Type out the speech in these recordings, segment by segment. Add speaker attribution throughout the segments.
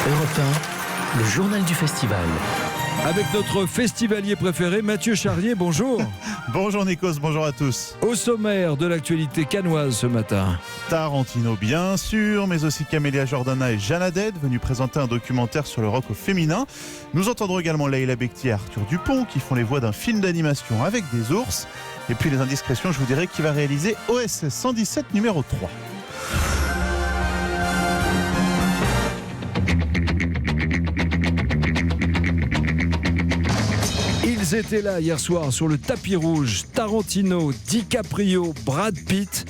Speaker 1: Europe 1, le journal du festival.
Speaker 2: Avec notre festivalier préféré, Mathieu Charrier, bonjour.
Speaker 3: Bonjour Nikos, bonjour à tous.
Speaker 2: Au sommaire de l'actualité cannoise ce matin.
Speaker 3: Tarantino bien sûr, mais aussi Camélia Jordana et Jeanne Haddad venus présenter un documentaire sur le rock au féminin. Nous entendrons également Leila Bekti et Arthur Dupont qui font les voix d'un film d'animation avec des ours. Et puis les indiscrétions, je vous dirai qui va réaliser OSS 117 numéro 3.
Speaker 2: Ils étaient là hier soir sur le tapis rouge. Tarantino, DiCaprio, Brad Pitt.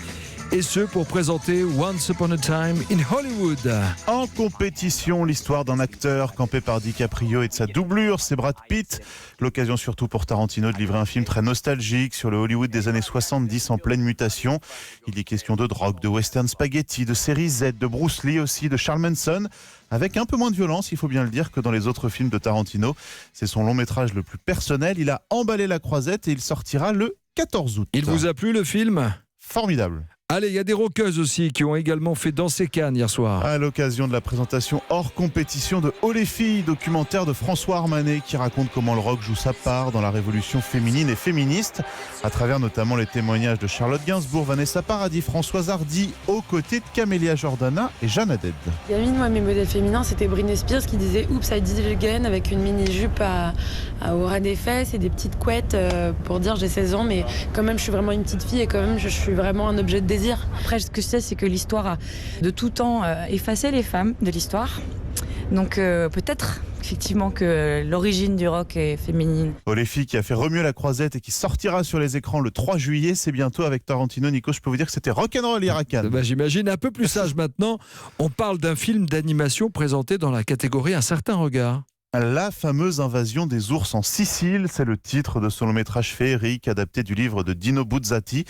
Speaker 2: Et ce pour présenter Once Upon a Time in Hollywood.
Speaker 3: En compétition, l'histoire d'un acteur campé par DiCaprio et de sa doublure, c'est Brad Pitt. L'occasion surtout pour Tarantino de livrer un film très nostalgique sur le Hollywood des années 70 en pleine mutation. Il est question de drogue, de western spaghetti, de série Z, de Bruce Lee aussi, de Charles Manson. Avec un peu moins de violence, il faut bien le dire, que dans les autres films de Tarantino. C'est son long métrage le plus personnel. Il a emballé la croisette et il sortira le 14 août.
Speaker 2: Il vous a plu le film ?
Speaker 3: Formidable.
Speaker 2: Allez, il y a des rockeuses aussi qui ont également fait danser Cannes hier soir.
Speaker 3: À l'occasion de la présentation hors compétition de Oh les filles, documentaire de François Armanet qui raconte comment le rock joue sa part dans la révolution féminine et féministe, à travers notamment les témoignages de Charlotte Gainsbourg, Vanessa Paradis, Françoise Hardy, aux côtés de Camélia Jordana et Jeanne Haddad.
Speaker 4: Gamine, moi, mes modèles féminins, c'était Britney Spears qui disait « Oops, I did it again » avec une mini-jupe au ras des fesses et des petites couettes pour dire j'ai 16 ans, mais quand même, je suis vraiment une petite fille et quand même, je suis vraiment un objet de désir.
Speaker 5: Après, ce que je sais, c'est que l'histoire a de tout temps effacé les femmes de l'histoire. Donc peut-être effectivement que l'origine du rock est féminine.
Speaker 3: Oh les filles qui a fait remuer la croisette et qui sortira sur les écrans le 3 juillet, c'est bientôt avec Tarantino. Nico, je peux vous dire que c'était rock'n'roll hier à Cannes.
Speaker 2: J'imagine un peu plus sage maintenant. On parle d'un film d'animation présenté dans la catégorie Un certain regard.
Speaker 3: La fameuse invasion des ours en Sicile, c'est le titre de ce long métrage féerique adapté du livre de Dino Buzzati.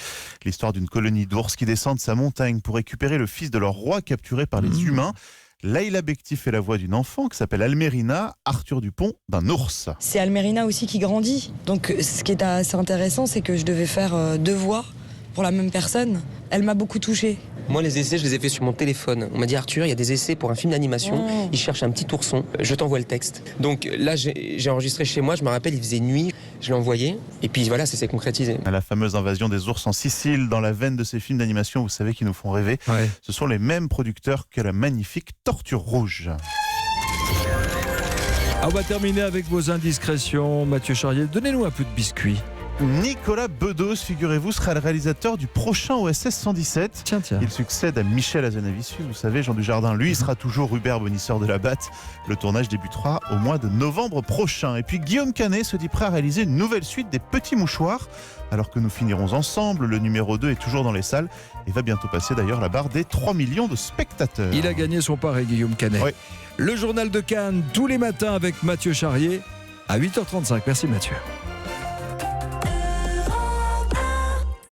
Speaker 3: L'histoire d'une colonie d'ours qui descendent sa montagne pour récupérer le fils de leur roi capturé par les humains. Leila Bekti fait la voix d'une enfant qui s'appelle Almerina, Arthur Dupont d'un ours.
Speaker 6: C'est Almerina aussi qui grandit. Donc ce qui est assez intéressant, c'est que je devais faire 2 voix pour la même personne. Elle m'a beaucoup touchée.
Speaker 7: Moi, les essais, je les ai faits sur mon téléphone. On m'a dit, Arthur, il y a des essais pour un film d'animation. Il cherche un petit ourson. Je t'envoie le texte. Donc là, j'ai enregistré chez moi. Je me rappelle, il faisait nuit. Je l'ai envoyé. Et puis voilà, ça s'est concrétisé.
Speaker 3: La fameuse invasion des ours en Sicile, dans la veine de ces films d'animation, vous savez, qui nous font rêver. Ouais. Ce sont les mêmes producteurs que la magnifique Tortue Rouge.
Speaker 2: On va terminer avec vos indiscrétions. Mathieu Charrier, donnez-nous un peu de biscuits.
Speaker 3: Nicolas Bedos, figurez-vous, sera le réalisateur du prochain OSS 117.
Speaker 2: Tiens.
Speaker 3: Il succède à Michel Hazanavicius, vous savez, Jean Dujardin. Lui, il sera toujours Hubert Bonisseur de la Batte. Le tournage débutera au mois de novembre prochain. Et puis Guillaume Canet se dit prêt à réaliser une nouvelle suite des Petits Mouchoirs. Alors que nous finirons ensemble, le numéro 2 est toujours dans les salles et va bientôt passer d'ailleurs la barre des 3 millions de spectateurs.
Speaker 2: Il a gagné son pari, Guillaume Canet. Oui. Le journal de Cannes, tous les matins avec Mathieu Charrier à 8h35. Merci Mathieu.